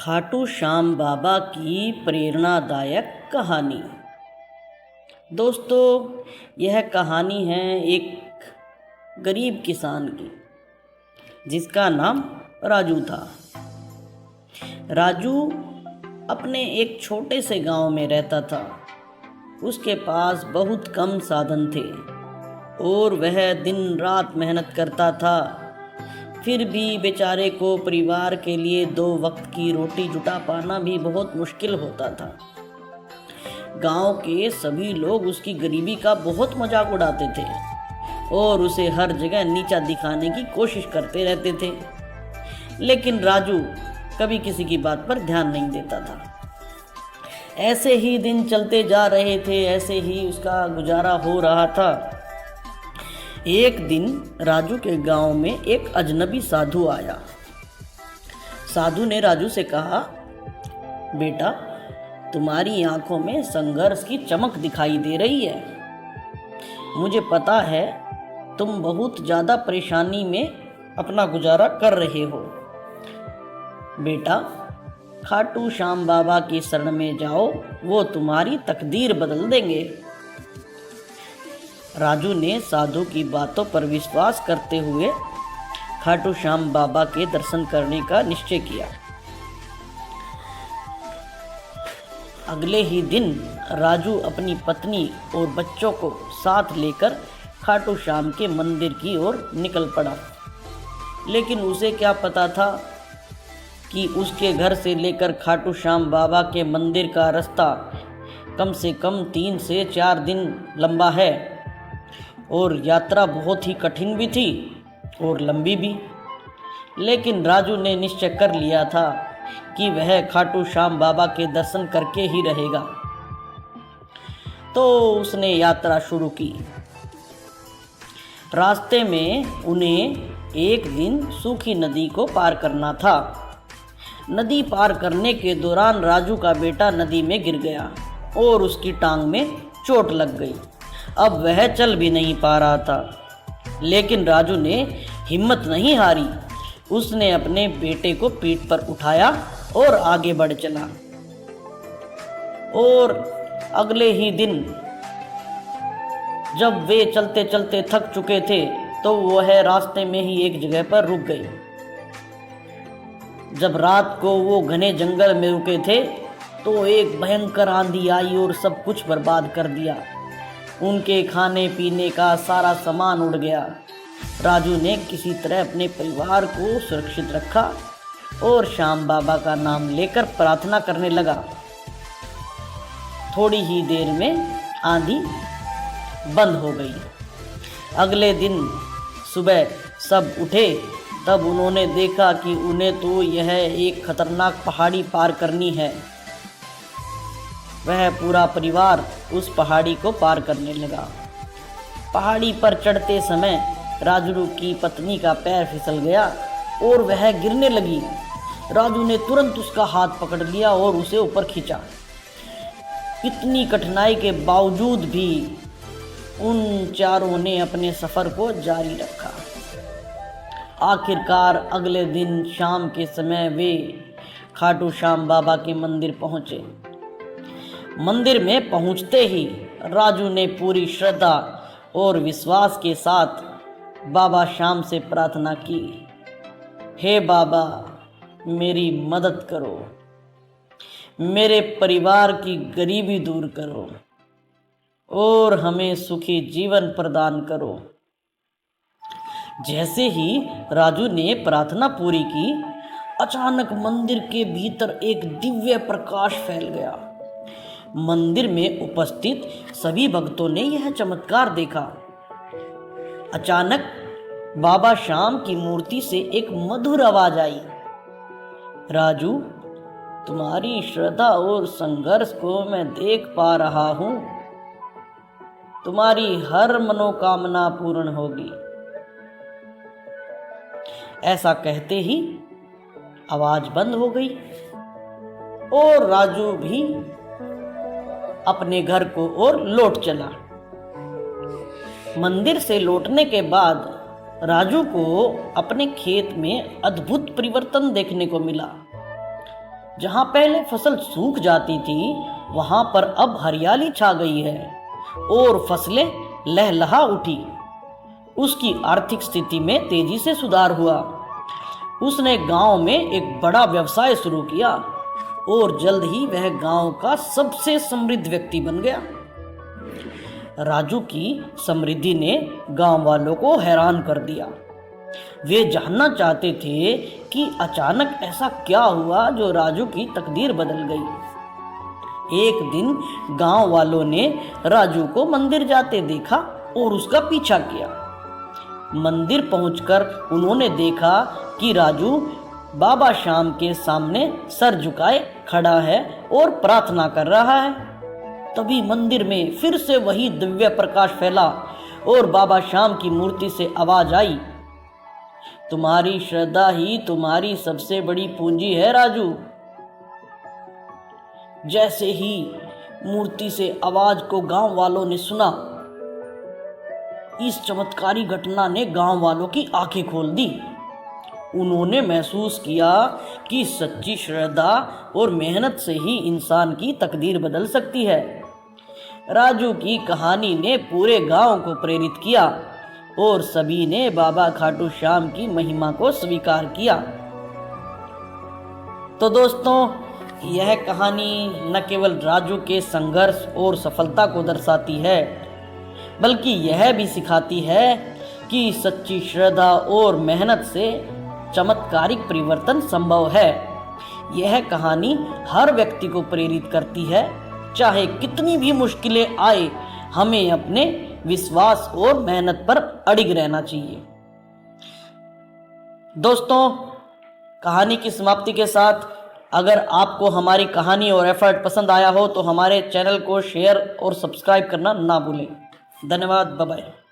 खाटू श्याम बाबा की प्रेरणादायक कहानी। दोस्तों, यह कहानी है एक गरीब किसान की जिसका नाम राजू था। राजू अपने एक छोटे से गांव में रहता था। उसके पास बहुत कम साधन थे और वह दिन रात मेहनत करता था। फिर भी बेचारे को परिवार के लिए 2 वक्त की रोटी जुटा पाना भी बहुत मुश्किल होता था। गांव के सभी लोग उसकी गरीबी का बहुत मजाक उड़ाते थे और उसे हर जगह नीचा दिखाने की कोशिश करते रहते थे, लेकिन राजू कभी किसी की बात पर ध्यान नहीं देता था। ऐसे ही दिन चलते जा रहे थे, ऐसे ही उसका गुजारा हो रहा था। एक दिन राजू के गांव में एक अजनबी साधु आया। साधु ने राजू से कहा, बेटा, तुम्हारी आंखों में संघर्ष की चमक दिखाई दे रही है। मुझे पता है तुम बहुत ज़्यादा परेशानी में अपना गुजारा कर रहे हो। बेटा, खाटू श्याम बाबा की शरण में जाओ, वो तुम्हारी तकदीर बदल देंगे। राजू ने साधु की बातों पर विश्वास करते हुए खाटू श्याम बाबा के दर्शन करने का निश्चय किया। अगले ही दिन राजू अपनी पत्नी और बच्चों को साथ लेकर खाटू श्याम के मंदिर की ओर निकल पड़ा। लेकिन उसे क्या पता था कि उसके घर से लेकर खाटू श्याम बाबा के मंदिर का रास्ता कम से कम 3 से 4 दिन लंबा है और यात्रा बहुत ही कठिन भी थी और लंबी भी। लेकिन राजू ने निश्चय कर लिया था कि वह खाटू श्याम बाबा के दर्शन करके ही रहेगा। तो उसने यात्रा शुरू की। रास्ते में उन्हें एक दिन सूखी नदी को पार करना था। नदी पार करने के दौरान राजू का बेटा नदी में गिर गया और उसकी टांग में चोट लग गई। अब वह चल भी नहीं पा रहा था, लेकिन राजू ने हिम्मत नहीं हारी। उसने अपने बेटे को पीठ पर उठाया और आगे बढ़ चला। और अगले ही दिन जब वे चलते चलते थक चुके थे तो वह रास्ते में ही एक जगह पर रुक गए। जब रात को वो घने जंगल में रुके थे तो एक भयंकर आंधी आई और सब कुछ बर्बाद कर दिया। उनके खाने पीने का सारा सामान उड़ गया। राजू ने किसी तरह अपने परिवार को सुरक्षित रखा और श्याम बाबा का नाम लेकर प्रार्थना करने लगा। थोड़ी ही देर में आंधी बंद हो गई। अगले दिन सुबह सब उठे, तब उन्होंने देखा कि उन्हें तो यह एक खतरनाक पहाड़ी पार करनी है। वह पूरा परिवार उस पहाड़ी को पार करने लगा। पहाड़ी पर चढ़ते समय राजू की पत्नी का पैर फिसल गया और वह गिरने लगी। राजू ने तुरंत उसका हाथ पकड़ लिया और उसे ऊपर खींचा। इतनी कठिनाई के बावजूद भी उन चारों ने अपने सफ़र को जारी रखा। आखिरकार अगले दिन शाम के समय वे खाटू श्याम बाबा के मंदिर पहुँचे। मंदिर में पहुंचते ही राजू ने पूरी श्रद्धा और विश्वास के साथ बाबा श्याम से प्रार्थना की, हे बाबा, मेरी मदद करो, मेरे परिवार की गरीबी दूर करो और हमें सुखी जीवन प्रदान करो। जैसे ही राजू ने प्रार्थना पूरी की, अचानक मंदिर के भीतर एक दिव्य प्रकाश फैल गया। मंदिर में उपस्थित सभी भक्तों ने यह चमत्कार देखा। अचानक बाबा श्याम की मूर्ति से एक मधुर आवाज आई, राजू, तुम्हारी श्रद्धा और संघर्ष को मैं देख पा रहा हूं। तुम्हारी हर मनोकामना पूर्ण होगी। ऐसा कहते ही आवाज बंद हो गई और राजू भी अपने घर को और लौट चला। मंदिर से लौटने के बाद राजू को अपने खेत में अद्भुत परिवर्तन देखने को मिला। जहाँ पहले फसल सूख जाती थी वहाँ पर अब हरियाली छा गई है और फसलें लहलहा उठी। उसकी आर्थिक स्थिति में तेजी से सुधार हुआ। उसने गांव में एक बड़ा व्यवसाय शुरू किया और जल्द ही वह गांव का सबसे समृद्ध व्यक्ति बन गया। राजू की समृद्धि ने गांव वालों को हैरान कर दिया। वे जानना चाहते थे कि अचानक ऐसा क्या हुआ जो राजू की तकदीर बदल गई। एक दिन गांव वालों ने राजू को मंदिर जाते देखा और उसका पीछा किया। मंदिर पहुंचकर उन्होंने देखा कि राजू बाबा श्याम के सामने सर झुकाए खड़ा है और प्रार्थना कर रहा है। तभी मंदिर में फिर से वही दिव्य प्रकाश फैला और बाबा श्याम की मूर्ति से आवाज आई, तुम्हारी श्रद्धा ही तुम्हारी सबसे बड़ी पूंजी है राजू। जैसे ही मूर्ति से आवाज को गांव वालों ने सुना, इस चमत्कारी घटना ने गांव वालों की आंखें खोल दी। उन्होंने महसूस किया कि सच्ची श्रद्धा और मेहनत से ही इंसान की तकदीर बदल सकती है। राजू की कहानी ने पूरे गांव को प्रेरित किया और सभी ने बाबा खाटू श्याम की महिमा को स्वीकार किया। तो दोस्तों, यह कहानी न केवल राजू के संघर्ष और सफलता को दर्शाती है, बल्कि यह भी सिखाती है कि सच्ची श्रद्धा और मेहनत से चमत्कारिक परिवर्तन संभव है। यह कहानी हर व्यक्ति को प्रेरित करती है, चाहे कितनी भी मुश्किलें आए, हमें अपने विश्वास और मेहनत पर अडिग रहना चाहिए। दोस्तों, कहानी की समाप्ति के साथ अगर आपको हमारी कहानी और एफर्ट पसंद आया हो तो हमारे चैनल को शेयर और सब्सक्राइब करना ना भूलें। धन्यवाद। Bye bye.